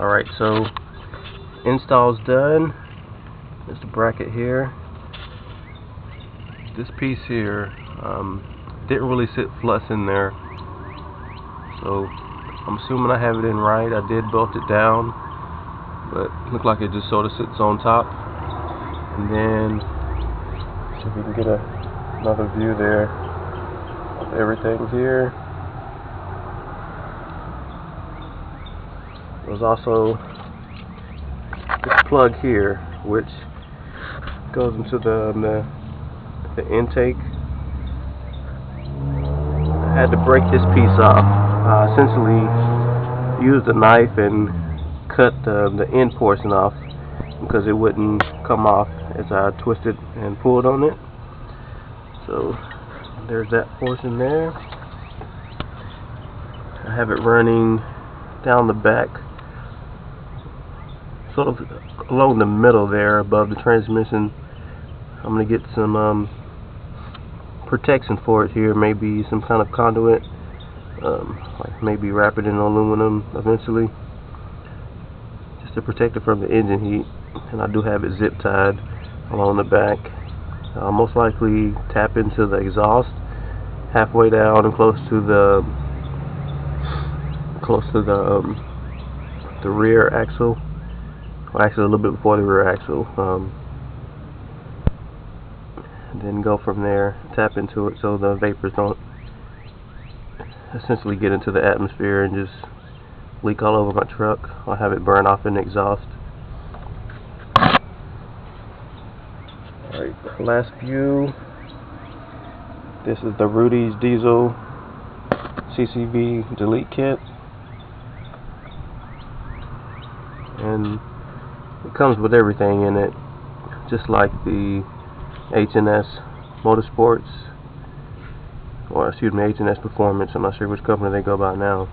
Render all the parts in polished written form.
Alright, so install's done. There's the bracket here. This piece here didn't really sit flush in there, so I'm assuming I have it in right. I did bolt it down, but it looked like it just sort of sits on top. And then, see if we can get another view there of everything here. There's also this plug here, which goes into the intake. I had to break this piece off. Essentially used a knife and cut the end portion off because it wouldn't come off as I twisted and pulled on it. So there's that portion there. I have it running down the back, sort of along the middle there above the transmission. I'm going to get some protection for it here, maybe some kind of conduit, like maybe wrap it in aluminum eventually, just to protect it from the engine heat. And I do have it zip tied along the back. I'll most likely tap into the exhaust halfway down and close to the rear axle. Well, actually a little bit before the rear axle. And then go from there, tap into it so the vapors don't essentially get into the atmosphere and just leak all over my truck. I'll have it burn off in the exhaust. Alright, last view. This is the Rudy's Diesel CCV delete kit. And it comes with everything in it, just like the H&S Motorsports, or excuse me, H&S Performance. I'm not sure which company they go by now.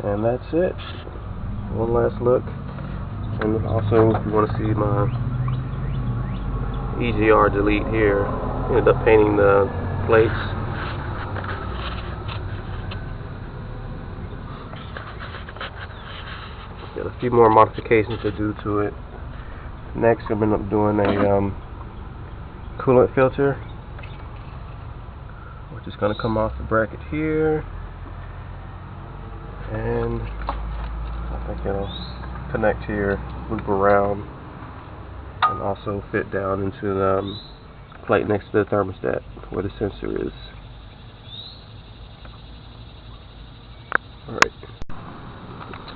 And that's it. One last look. And also, if you want to see my EGR delete here, I ended up painting the plates. Got a few more modifications to do to it. Next, I'm going to end up doing a coolant filter, which is going to come off the bracket here, and I think it'll connect here, loop around, and also fit down into the plate next to the thermostat where the sensor is.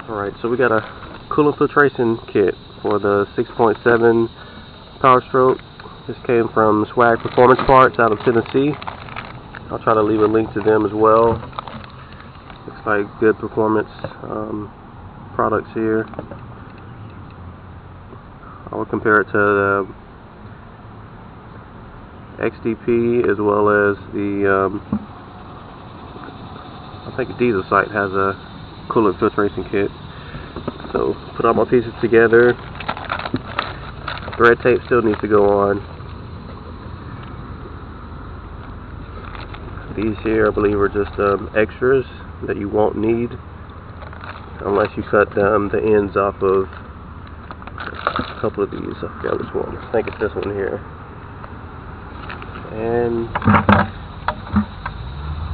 Alright, so we got a coolant filtration kit for the 6.7 Power Stroke. This came from Swag Performance Parts out of Tennessee. I'll try to leave a link to them as well. Looks like good performance products here. I will compare it to the XDP as well as the I think Diesel Site has a coolant filtration kit. So put all my pieces together. Thread tape still needs to go on. These here I believe are just extras that you won't need unless you cut the ends off of a couple of these. I forgot which one. I think it's this one here. And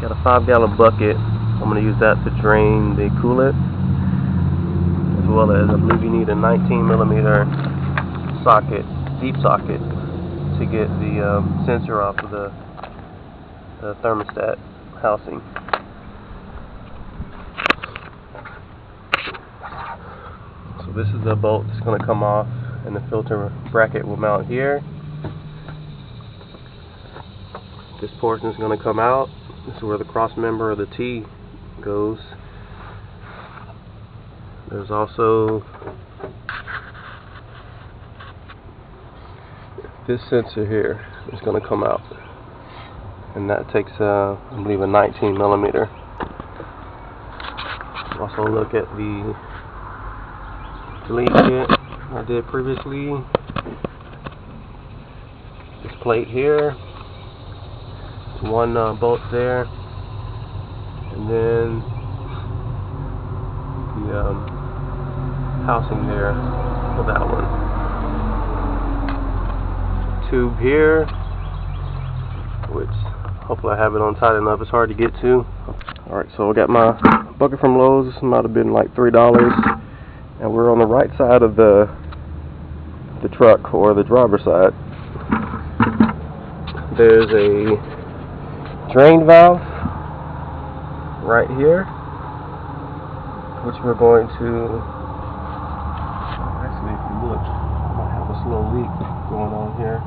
got a 5-gallon bucket. I'm going to use that to drain the coolant, as well as I believe you need a 19mm socket, deep socket, to get the sensor off of the thermostat housing. So this is the bolt that's going to come off, and the filter bracket will mount here. This portion is going to come out. This is where the cross member of the T goes. There's also this sensor here is going to come out, and that takes I believe a 19mm. Also look at the delete kit I did previously. This plate here, one bolt there, and then housing there for that one. Tube here, which hopefully I have it on tight enough. It's hard to get to. Alright, so I got my bucket from Lowe's. This might have been like $3, and we're on the right side of the truck, or the driver's side. There's a drain valve right here, which we're going to, actually if you look, I might have a slow leak going on here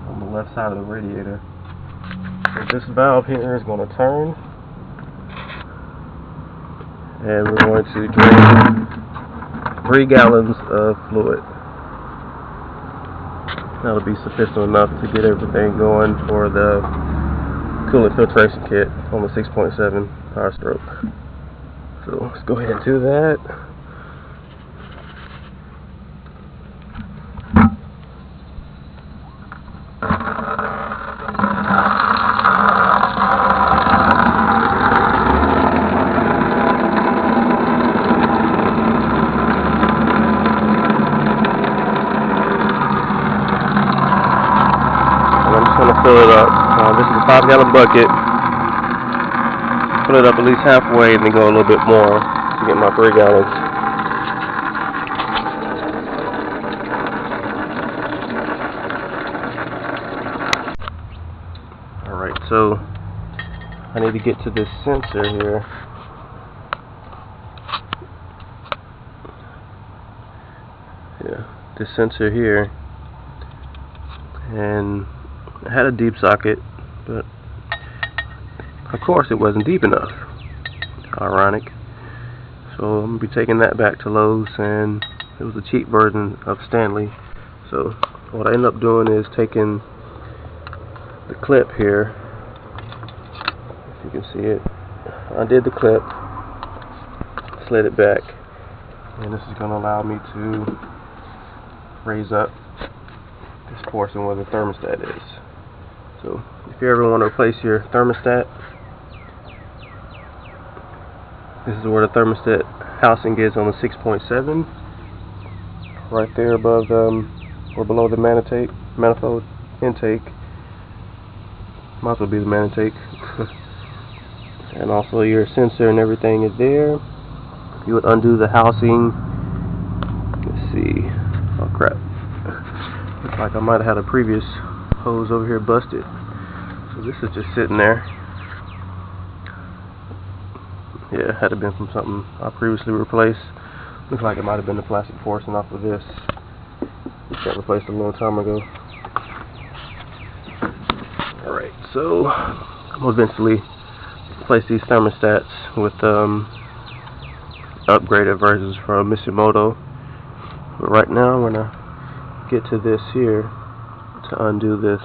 on the left side of the radiator. So this valve here is going to turn, and we're going to drain 3 gallons of fluid. That'll be sufficient enough to get everything going for the coolant filtration kit on the 6.7 power stroke. So let's go ahead and do that. Fill it up. This is a 5-gallon bucket. Fill it up at least halfway and then go a little bit more to get my 3 gallons. Alright, so I need to get to this sensor here. Yeah, this sensor here. And I had a deep socket, but of course it wasn't deep enough. Ironic. So I'm going to be taking that back to Lowe's, and it was a cheap version of Stanley. So what I ended up doing is taking the clip here, if you can see it. I did the clip, slid it back, and this is going to allow me to raise up this portion where the thermostat is. So if you ever want to replace your thermostat, this is where the thermostat housing is on the 6.7, right there above or below the manifold intake. Might as well be the man intake. And also your sensor and everything is there. You would undo the housing. Let's see. Oh crap. Looks like I might have had a previous hose over here busted. So this is just sitting there. Yeah, it had to have been from something I previously replaced. Looks like it might have been the plastic portion off of this. Got replaced a long time ago. Alright, so I'm going to eventually replace these thermostats with upgraded versions from Mitsumoto. But right now I'm going to get to this here to undo this.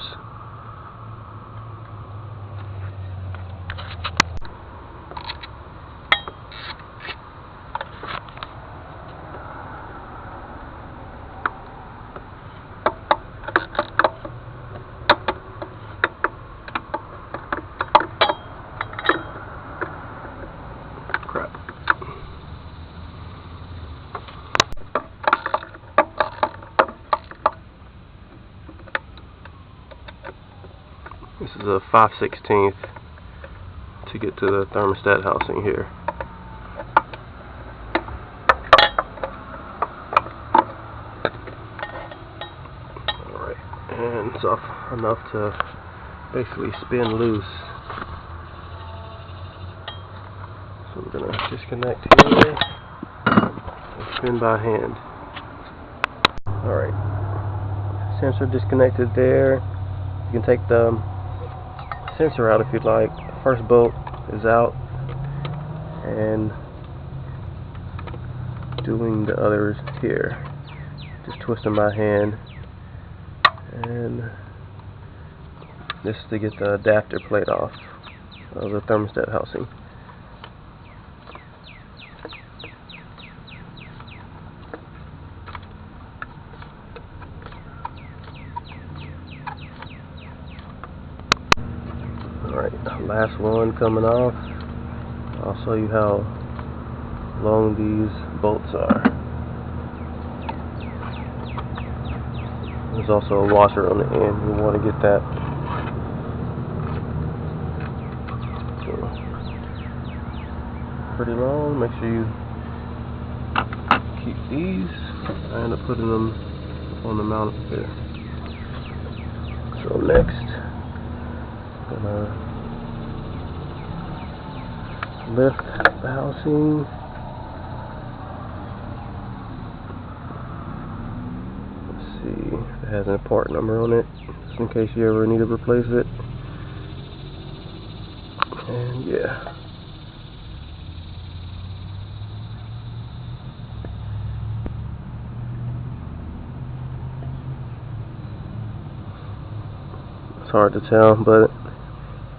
This is a 5/16 to get to the thermostat housing here. Alright, and it's off enough to basically spin loose. So we're going to disconnect here and spin by hand. Alright, sensor disconnected there. You can take the sensor out if you'd like. The first bolt is out, and doing the others here. Just twisting my hand, and this is to get the adapter plate off of the thermostat housing. Alright, last one coming off. I'll show you how long these bolts are. There's also a washer on the end. You want to get that. So, pretty long. Make sure you keep these. I end up putting them on the mount there. So next, I'm gonna lift the housing. It has a part number on it, just in case you ever need to replace it. And yeah. It's hard to tell, but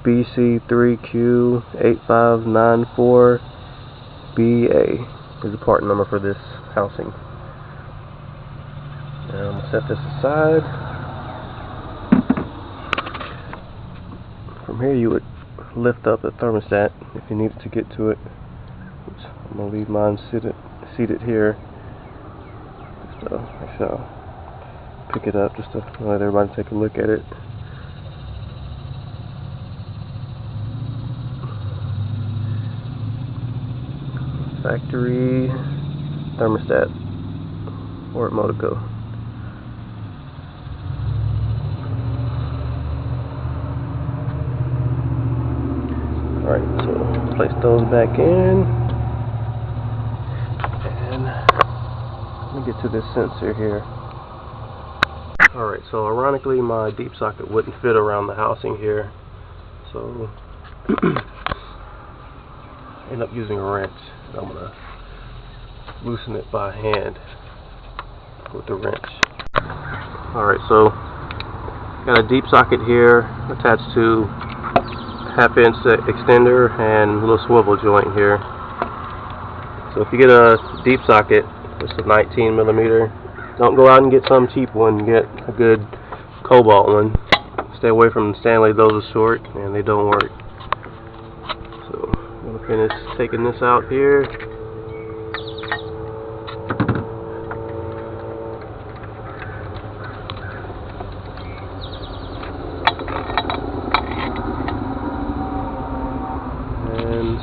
BC3Q8594BA is the part number for this housing. And I'm going to set this aside. From here you would lift up the thermostat if you needed to get to it. I'm going to leave mine seated here. So I shall pick it up just to let everybody take a look at it. Factory thermostat or Motico. Alright, so place those back in, and let me get to this sensor here. Alright, so ironically my deep socket wouldn't fit around the housing here, so I end up using a wrench. I'm going to loosen it by hand with the wrench. Alright, so got a deep socket here attached to half-inch extender and a little swivel joint here. So if you get a deep socket, just a 19mm, don't go out and get some cheap one. Get a good cobalt one. Stay away from the Stanley; those are short and they don't work. So I'm gonna finish taking this out here.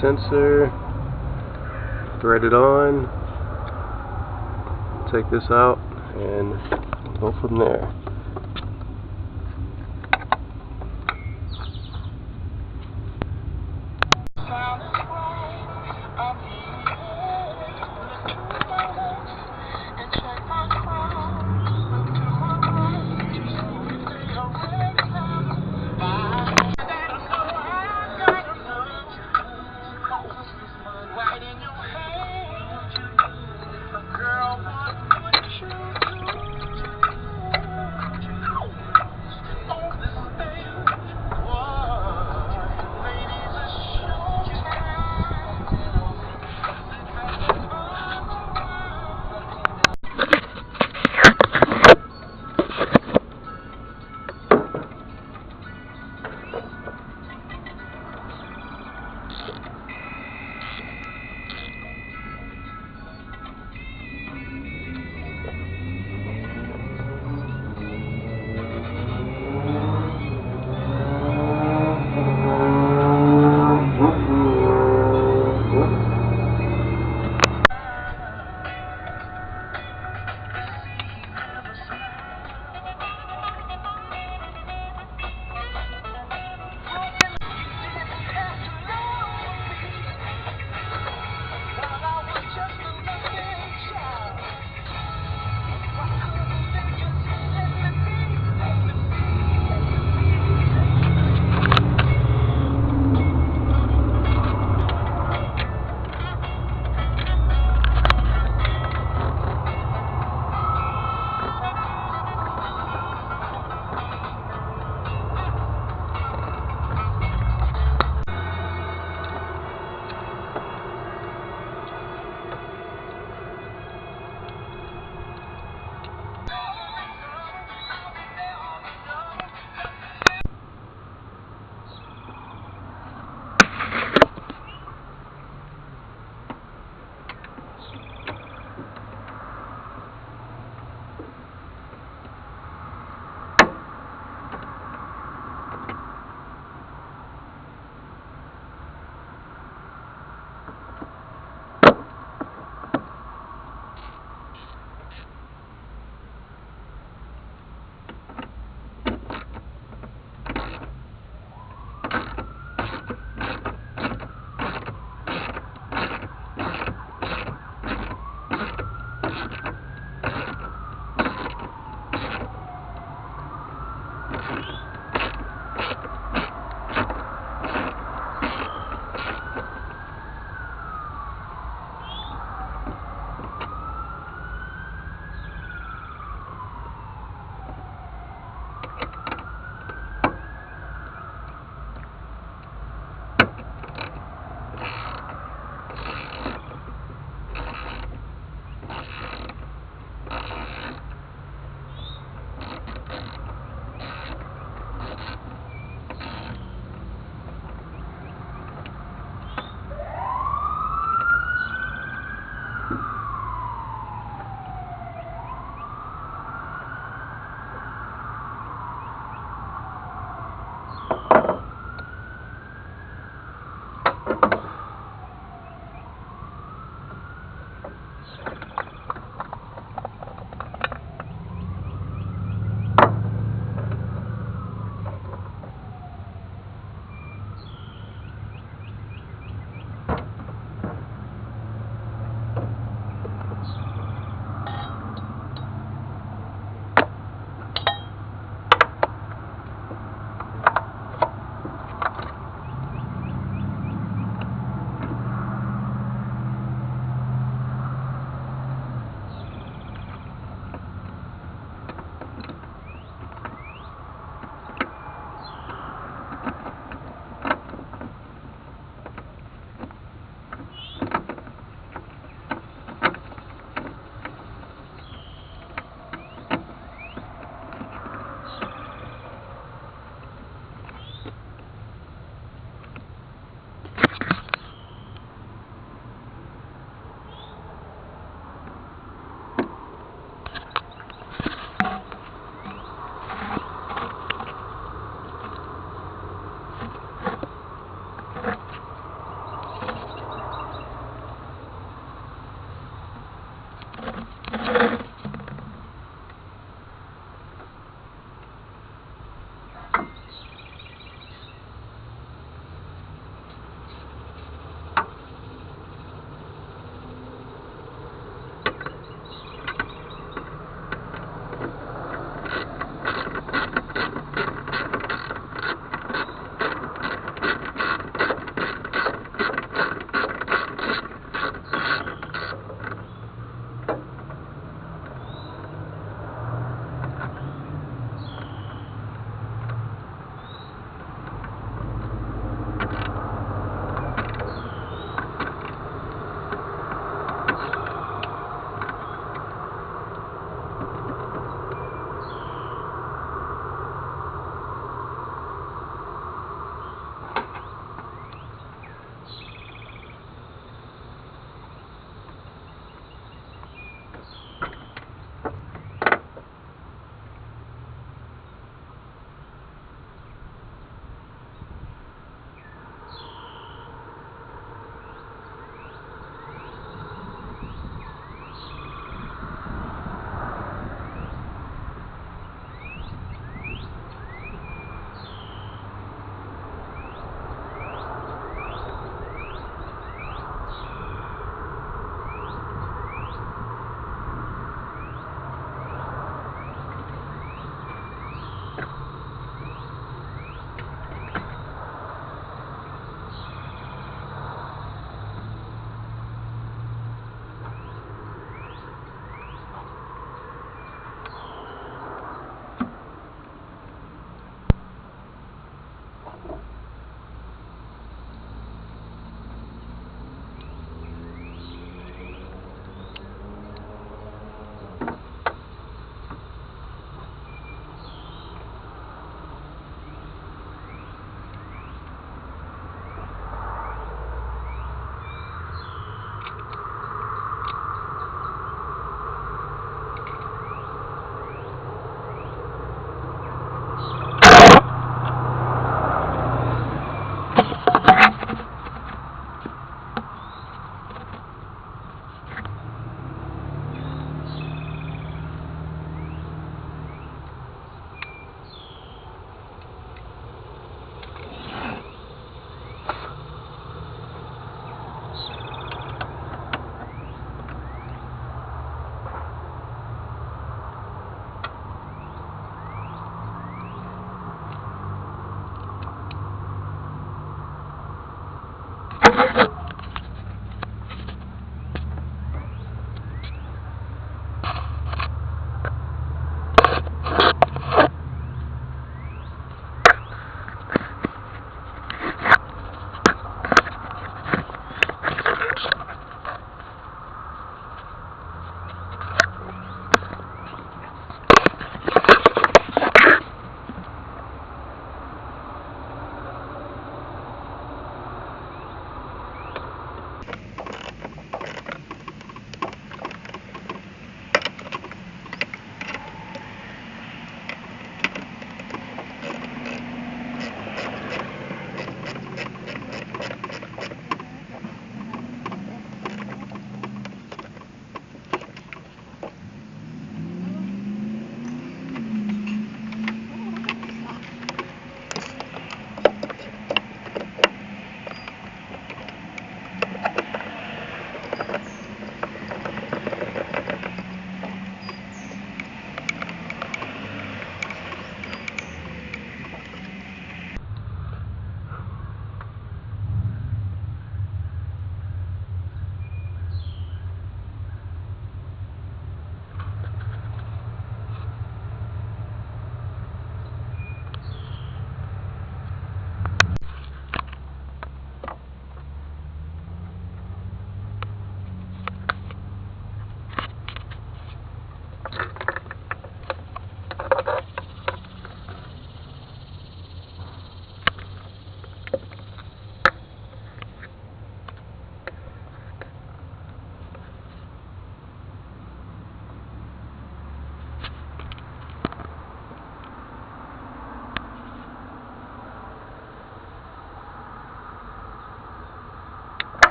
Sensor, thread it on, take this out, and go from there.